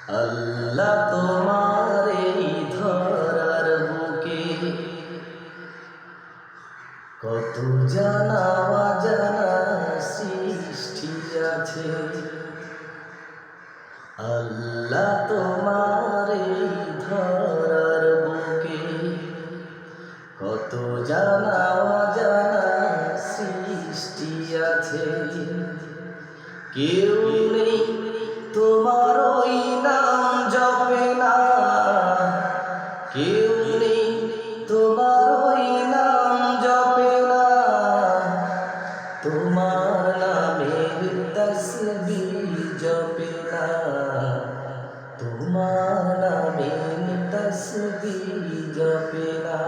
আল্লাহ তোমার এই ধরার বুকে কত জানা অজানা সৃষ্টি আছে। আল্লাহ তোমার এই ধরার বুকে কত জানা অজানা সৃষ্টি আছে। কেউ নেই তোমার ওই নাম জপে না, কেউ নেই তোমার ওই নাম জপে না। তোমার নামের তসবিহ জপে না, তোমার নামের তসবিহ জপে না।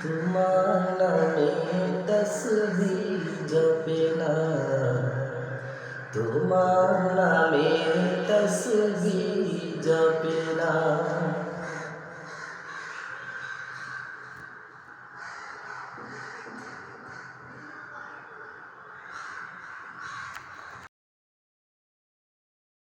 তোমার নামে তসবিহ জপে না, তোমার নামে তসবিহ জপে না।